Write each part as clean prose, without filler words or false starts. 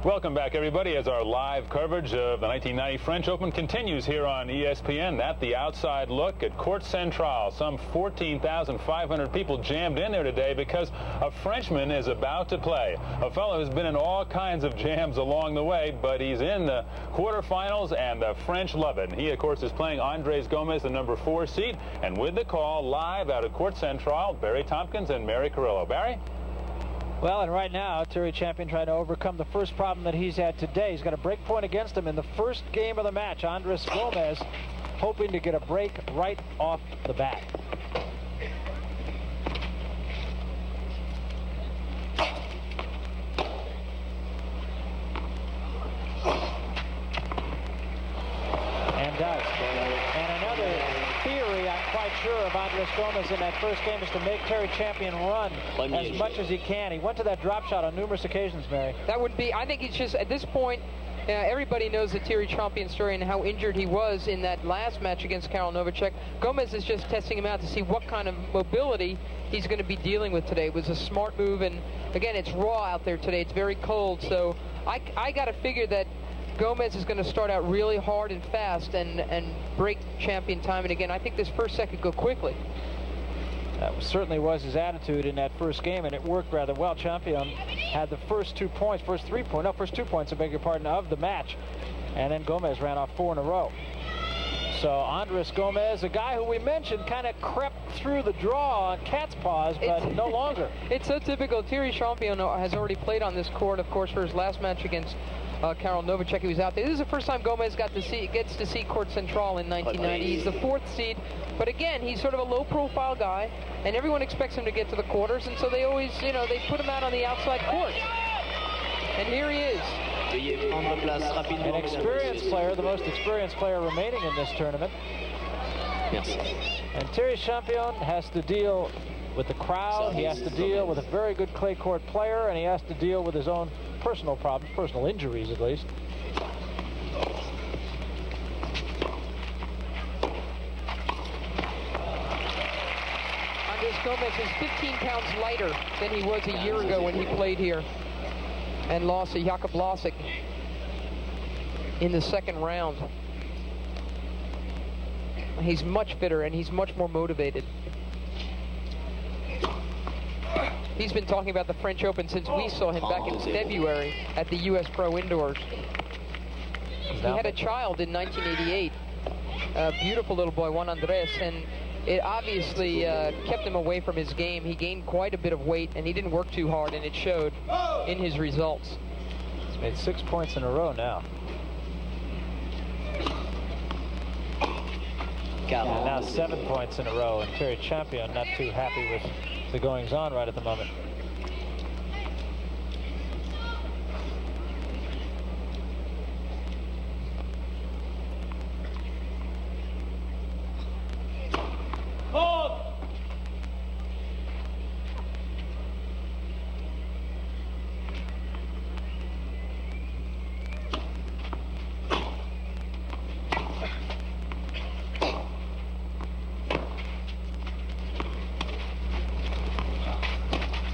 Welcome back, everybody, as our live coverage of the 1990 French Open continues here on ESPN. That's the outside look at Court Central. Some 14,500 people jammed in there today because a Frenchman is about to play. A fellow who's been in all kinds of jams along the way, but he's in the quarterfinals, and the French love it. And he, of course, is playing Andre Agassi, the number 4 seed. And with the call, live out of Court Central, Barry Tompkins and Mary Carrillo. Barry? Well, and right now, Thierry Champion trying to overcome the first problem that he's had today. He's got a break point against him in the first game of the match. Andre Agassi hoping to get a break right off the bat. And does. And another theory, I'm quite sure, of Andre Agassi in that first game is to make Thierry Champion run as much as he can. He went to that drop shot on numerous occasions, Mary. That would be, I think he's just, at this point, everybody knows the Thierry Champion story and how injured he was in that last match against Karol Novacek. Gomez is just testing him out to see what kind of mobility he's going to be dealing with today. It was a smart move, and again, it's raw out there today. It's very cold, so I got to figure that Gomez is going to start out really hard and fast and break Champion time. And again, I think this first set could go quickly. That certainly was his attitude in that first game, and it worked rather well. Champion had the first 2 points, first 2 points, I beg your pardon, of the match. And then Gomez ran off 4 in a row. So Andres Gomez, a guy who we mentioned kind of crept through the draw on cat's paws, but no longer. It's so typical. Thierry Champion has already played on this court, of course, for his last match against Karol Novacek. He was out there. This is the first time Gomez gets to see Court Central in 1990. He's the 4th seed, but again, he's sort of a low-profile guy, and everyone expects him to get to the quarters, and so they always, they put him out on the outside court. And here he is. An experienced player, the most experienced player remaining in this tournament. And Thierry Champion has to deal with the crowd. He has to deal with a very good clay court player, and he has to deal with his own personal problems, personal injuries at least. Andres Gomez is 15 pounds lighter than he was a year ago when he played here and lost to Jakub Lasik in the second round. He's much fitter and he's much more motivated. He's been talking about the French Open since we saw him back in February at the US Pro Indoors. He had a child in 1988, a beautiful little boy, Juan Andres, and it obviously kept him away from his game. He gained quite a bit of weight, and he didn't work too hard, and it showed in his results. He's made 6 points in a row now. And now 7 points in a row, and Thierry Champion not too happy with the goings-on right at the moment.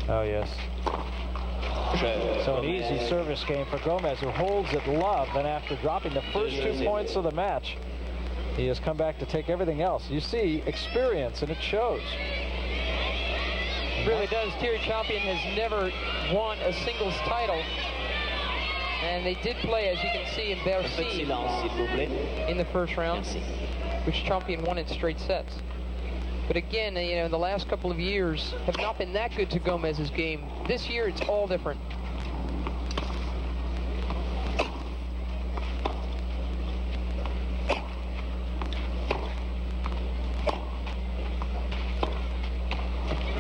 Oh, yes. So an easy service game for Gomez, who holds it love, and after dropping the first 2 points of the match, he has come back to take everything else. You see experience, and it shows. It really does. Thierry Champion has never won a singles title. And they did play, as you can see, in Bercy in the first round, which Champion won in straight sets. But again, the last couple of years have not been that good to Gomez's game. This year, it's all different.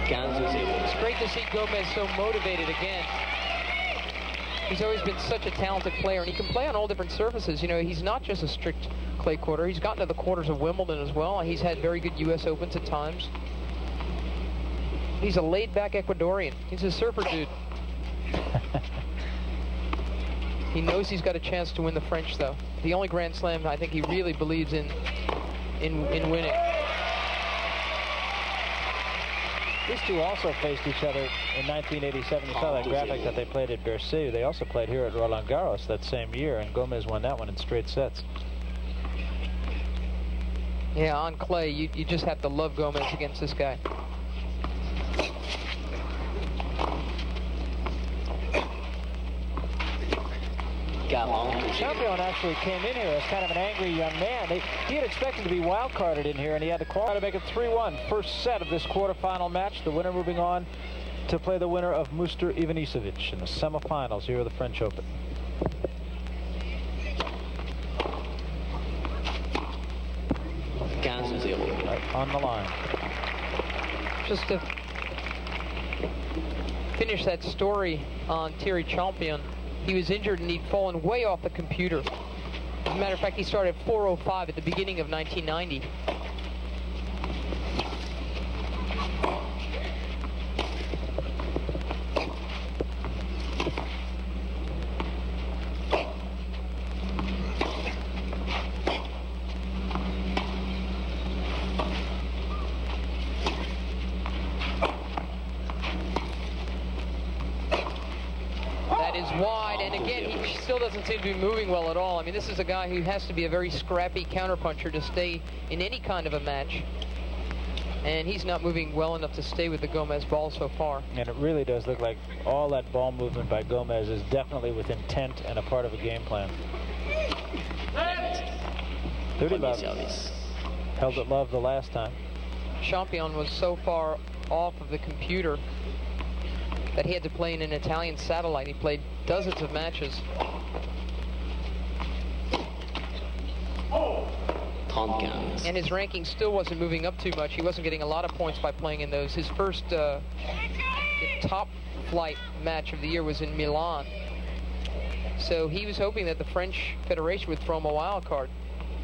It's great to see Gomez so motivated again. He's always been such a talented player, and he can play on all different surfaces. He's not just a strict clay quarter. He's gotten to the quarters of Wimbledon as well. He's had very good U.S. Opens at times. He's a laid-back Ecuadorian. He's a surfer dude. He knows he's got a chance to win the French, though. The only Grand Slam I think he really believes in winning. These two also faced each other in 1987. You saw that graphic that they played at Bercy. They also played here at Roland Garros that same year, and Gomez won that one in straight sets. Yeah, on clay, you just have to love Gomez against this guy. Champion actually came in here as kind of an angry young man. He had expected to be wild carded in here, and he had to qualify to make it 3-1. First set of this quarterfinal match. The winner moving on to play the winner of Muster Ivanisevic in the semifinals here at the French Open. Right on the line. Just to finish that story on Thierry Champion, he was injured and he'd fallen way off the computer. As a matter of fact, he started at 4:05 at the beginning of 1990. Doesn't seem to be moving well at all. I mean, this is a guy who has to be a very scrappy counterpuncher to stay in any kind of a match. And he's not moving well enough to stay with the Gomez ball so far. And it really does look like all that ball movement by Gomez is definitely with intent and a part of a game plan. 30 love. Held it love the last time. Champion was so far off of the computer that he had to play in an Italian satellite. He played dozens of matches. And his ranking still wasn't moving up too much. He wasn't getting a lot of points by playing in those. His first top flight match of the year was in Milan. So he was hoping that the French Federation would throw him a wild card.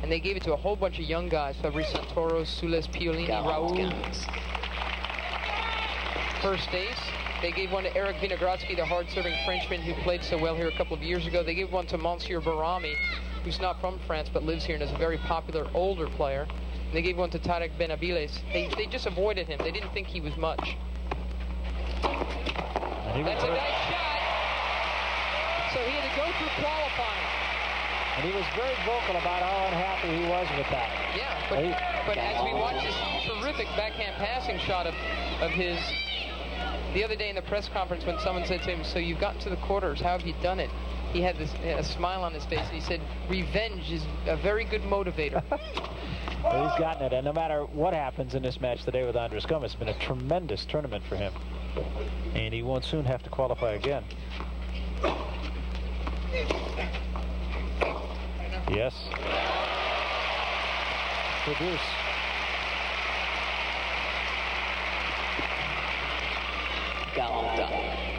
And they gave it to a whole bunch of young guys. Fabrice Santoro, Sules Piolini, Raoul. First ace. They gave one to Eric Vinogradsky, the hard-serving Frenchman who played so well here a couple of years ago. They gave one to Monsieur Barami, who's not from France but lives here and is a very popular older player. And they gave one to Tarek Benavides. They just avoided him. They didn't think he was much. That's a nice shot. So he had to go through qualifying. And he was very vocal about how unhappy he was with that. Yeah, but as we watch this terrific backhand passing shot of his the other day in the press conference when someone said to him, "So you've gotten to the quarters, how have you done it?" He had a smile on his face and he said, "Revenge is a very good motivator." Well, he's gotten it, and no matter what happens in this match today with Andres Gomez, it's been a tremendous tournament for him. And he won't soon have to qualify again. Yes. Produce.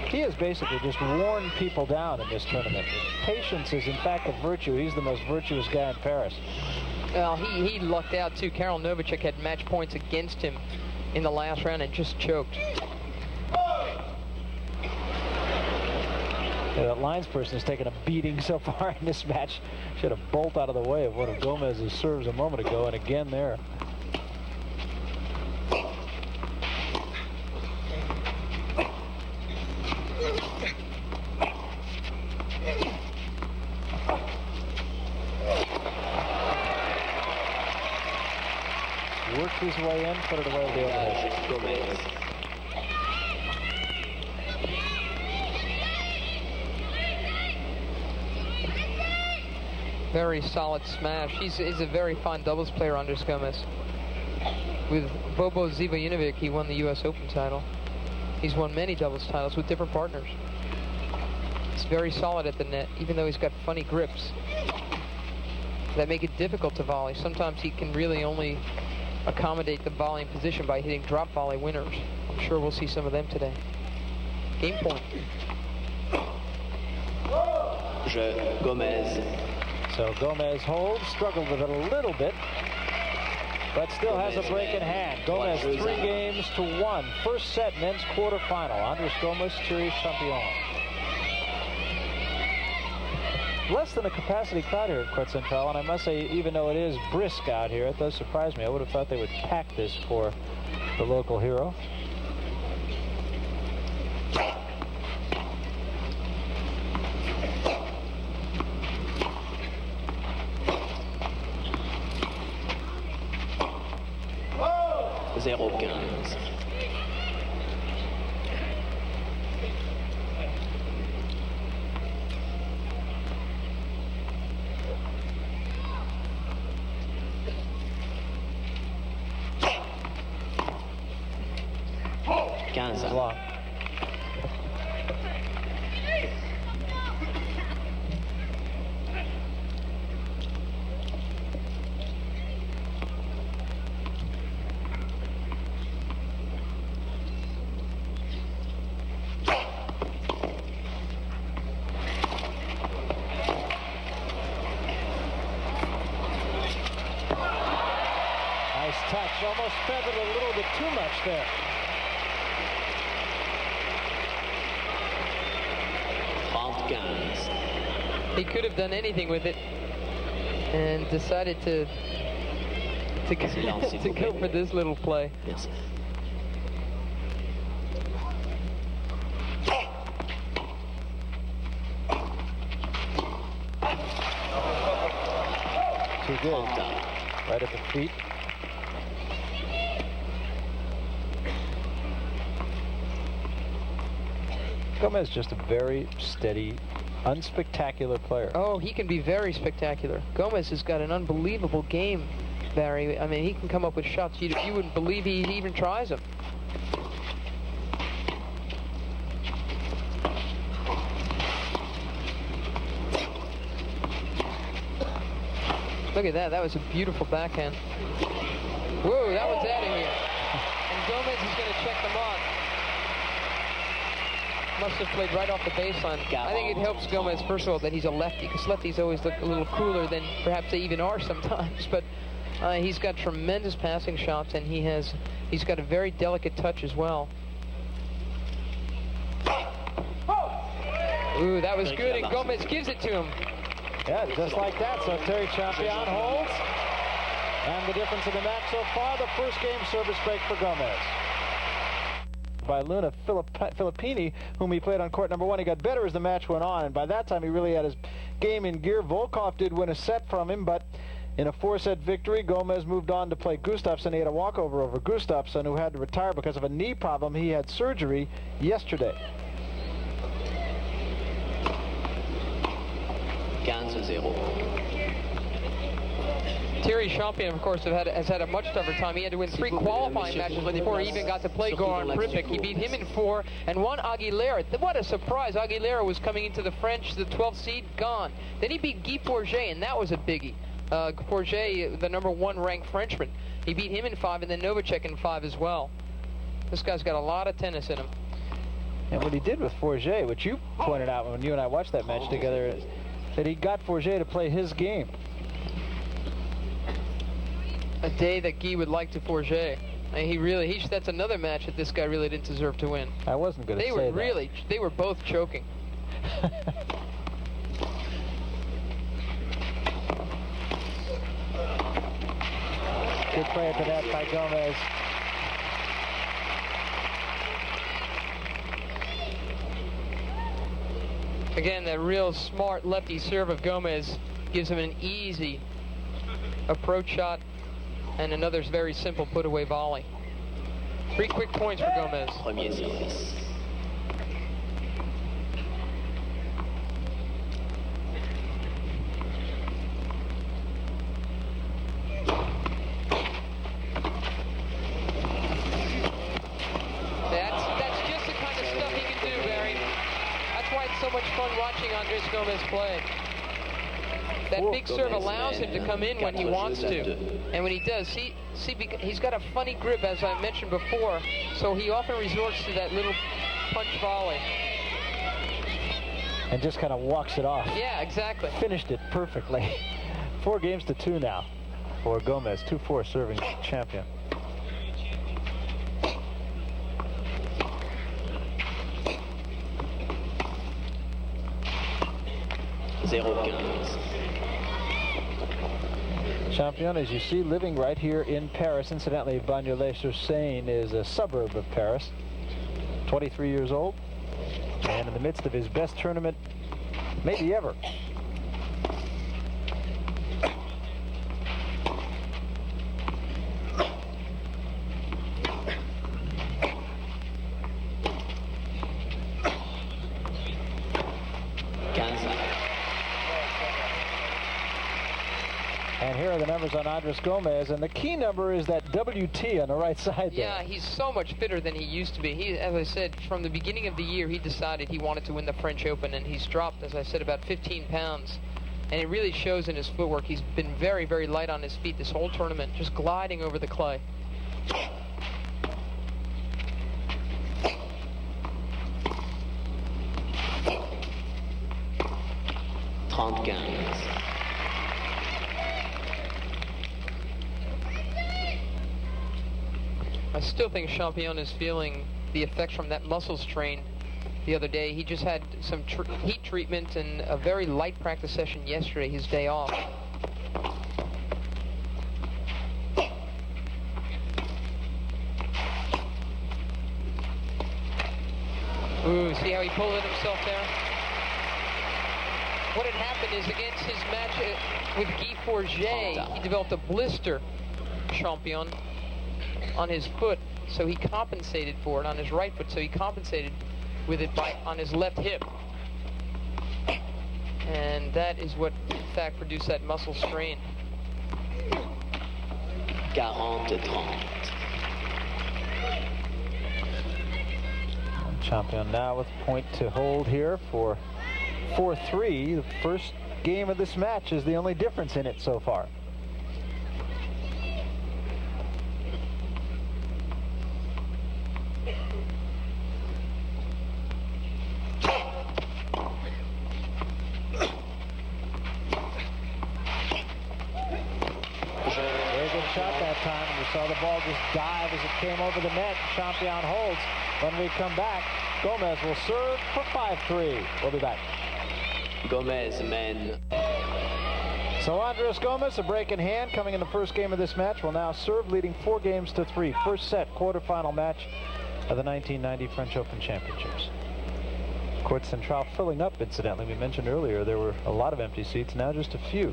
He has basically just worn people down in this tournament. Patience is, in fact, a virtue. He's the most virtuous guy in Paris. Well, he lucked out, too. Karol Novacek had match points against him in the last round and just choked. Yeah, that lines person has taken a beating so far in this match. Should have bolted out of the way of one of Gomez's serves a moment ago, and again there. Worked his way in, put it away with the overhead. Very solid smash. He's a very fine doubles player, Andres Gomez. With Bobo Zivojinovic, he won the U.S. Open title. He's won many doubles titles with different partners. He's very solid at the net, even though he's got funny grips that make it difficult to volley. Sometimes he can really only accommodate the volleying position by hitting drop volley winners. I'm sure we'll see some of them today. Game point. Gomez. So Gomez holds, struggled with it a little bit, but still has a break in hand. Gomez 3-1. First set, men's quarterfinal. Andres Gomez, Thierry Champion. Less than a capacity crowd here at Court Central, and I must say, even though it is brisk out here, it does surprise me. I would have thought they would pack this for the local hero. 0-15. Long. Nice touch. Almost feathered a little bit too much there. He could have done anything with it and decided to go for this little play. Yes. Too good. Right at the feet. Gomez just a very steady, unspectacular player. Oh, he can be very spectacular. Gomez has got an unbelievable game, Barry. I mean, he can come up with shots you wouldn't believe he even tries them. Look at that. That was a beautiful backhand. Whoa, that one's out of here. And Gomez is going to check them on. Must have played right off the baseline. I think it helps Gomez, first of all, that he's a lefty, because lefties always look a little cooler than perhaps they even are sometimes. But he's got tremendous passing shots, and he's got a very delicate touch as well. Ooh, that was good, and Gomez gives it to him. Yeah, just like that. So Thierry Champion holds. And the difference in the match so far, the first game service break for Gomez. By Luna Filippini, whom he played on court number 1. He got better as the match went on, and by that time he really had his game in gear. Volkov did win a set from him, but in a 4-set victory, Gomez moved on to play Gustafsson. He had a walkover over Gustafsson, who had to retire because of a knee problem. He had surgery yesterday. 15-0. Thierry Champion, of course, has had a much tougher time. He had to win 3 qualifying matches before he even got to play Goran Pripik. He beat him in 4 and won Aguilera. What a surprise. Aguilera was coming into the French, the 12th seed, gone. Then he beat Guy Forget, and that was a biggie. Forget, the number 1 ranked Frenchman. He beat him in 5 and then Novacek in 5 as well. This guy's got a lot of tennis in him. And what he did with Forget, which you pointed out when you and I watched that match together, is that he got Forget to play his game. A day that Guy would like to Forget. And that's another match that this guy really didn't deserve to win. I wasn't going to say that. They were both choking. Good play at the net by Gomez. Again, that real smart lefty serve of Gomez gives him an easy approach shot and another very simple put-away volley. 3 quick points for Gomez. Premier service. That's just the kind of stuff he can do, Barry. That's why it's so much fun watching Andre Gomez play. That big serve allows him to come in when he wants to. And when he does, he's got a funny grip, as I mentioned before, so he often resorts to that little punch volley. And just kind of walks it off. Yeah, exactly. Finished it perfectly. 4-2 now for Gomez, 2-4 serving Champion. Champion, as you see, living right here in Paris. Incidentally, Bagnolet-sur-Seine is a suburb of Paris. 23 years old, and in the midst of his best tournament, maybe ever. numbers on Andres Gomez, and the key number is that WT on the right side there. Yeah, he's so much fitter than he used to be. He, as I said, from the beginning of the year, he decided he wanted to win the French Open, and he's dropped, as I said, about 15 pounds. And it really shows in his footwork. He's been very, very light on his feet this whole tournament, just gliding over the clay. I still think Champion is feeling the effects from that muscle strain the other day. He just had some heat treatment and a very light practice session yesterday, his day off. Ooh, see how he pulled it himself there? What had happened is against his match with Guy Forget, he developed a blister, Champion, on his foot, so he compensated for it on his right foot, so he compensated with it on his left hip. And that is what, in fact, produced that muscle strain. 40-30. Champion now with a point to hold here for 4-3. The first game of this match is the only difference in it so far. Saw the ball just dive as it came over the net. Champion holds. When we come back, Gomez will serve for 5-3. We'll be back. Gomez mène. So Andres Gomez, a break in hand, coming in the first game of this match, will now serve, leading 4-3. First set, quarterfinal match of the 1990 French Open Championships. Court Central filling up, incidentally. We mentioned earlier there were a lot of empty seats, now just a few.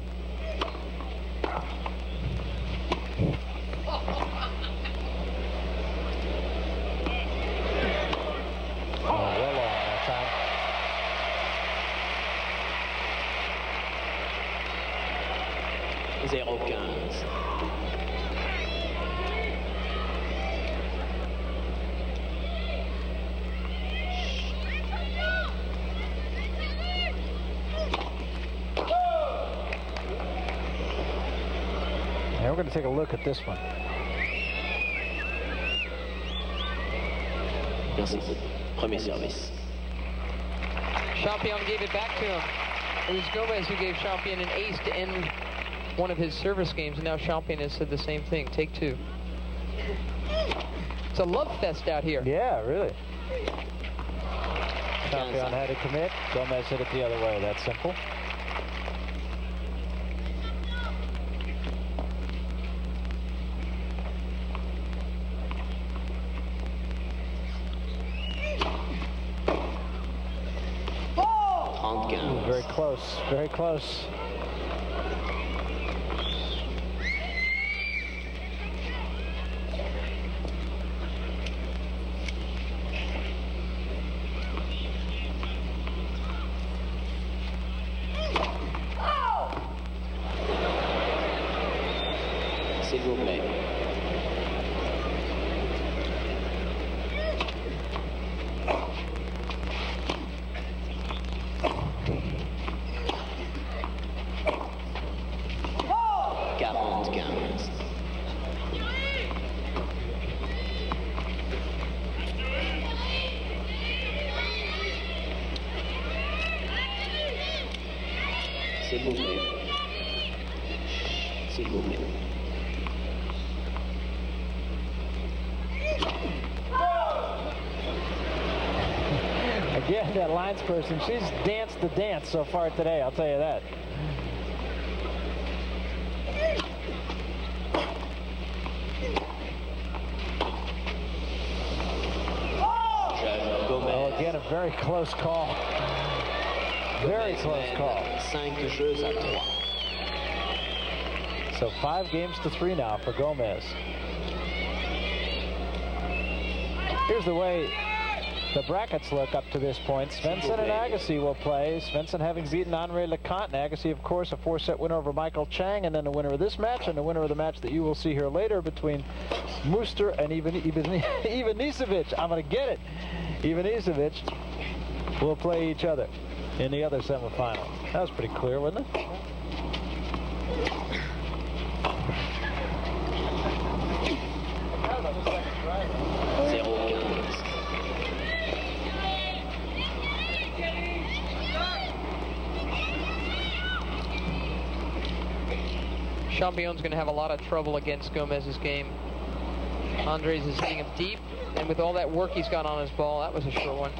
We're going to take a look at this one. Merci. Premier service. Champion gave it back to him. It was Gomez who gave Champion an ace to end one of his service games, and now Champion has said the same thing. Take two. It's a love fest out here. Yeah, really. Champion had to commit. Gomez hit it the other way. That's simple. Very close, very close. S'il vous plaît. S'il vous plaît. S'il vous plaît. Again, that lines person, she's danced the dance so far today, I'll tell you that. Oh, again, a very close call. Very close call. 5 jeux à 3. So 5-3 now for Gomez. Here's the way the brackets look up to this point. Svensson and Agassi will play. Svensson having beaten Andre Lecomte. Agassi, of course, a 4-set winner over Michael Chang, and then the winner of this match, and the winner of the match that you will see here later between Muster and Ivanisevic. I'm going to get it. Ivanisevic will play each other in the other semifinal. That was pretty clear, wasn't it? Champion's going to have a lot of trouble against Gomez's game. Andres is hitting him deep, and with all that work he's got on his ball, that was a short one.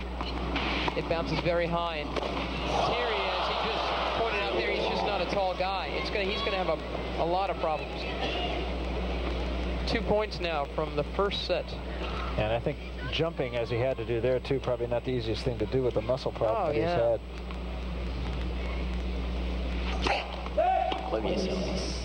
It bounces very high, and Thierry, as he just pointed out there, he's just not a tall guy. He's going to have a lot of problems. 2 points now from the first set. And I think jumping, as he had to do there, too, probably not the easiest thing to do with the muscle problem that he's had. Premier service.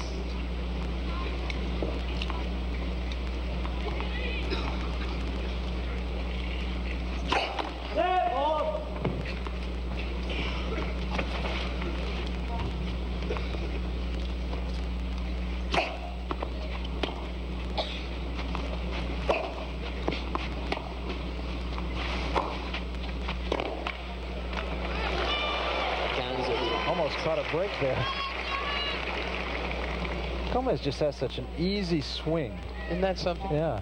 Almost caught a break there. Gomez just has such an easy swing. Isn't that something? Yeah.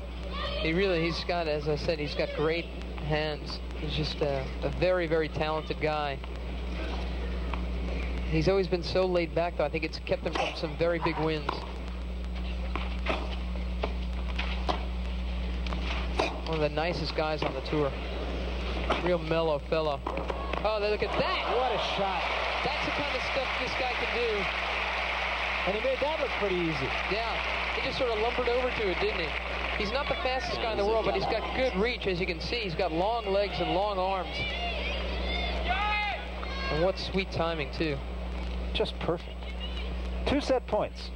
He's got, as I said, he's got great hands. He's just a very, very talented guy. He's always been so laid back, though. I think it's kept him from some very big wins. One of the nicest guys on the tour. Real mellow fellow. Oh, look at that! What a shot. That's the kind of stuff this guy can do. And he made that look pretty easy. Yeah, he just sort of lumbered over to it, didn't he? He's not the fastest guy in the world, but he's got good reach, as you can see. He's got long legs and long arms. And what sweet timing, too. Just perfect. 2 set points.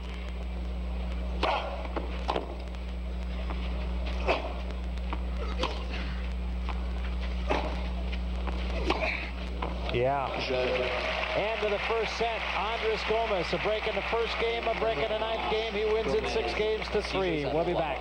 Yeah. End of the first set. Andres Gomez, a break in the first game, a break in the ninth game. He wins in 6 games to 3. We'll be back.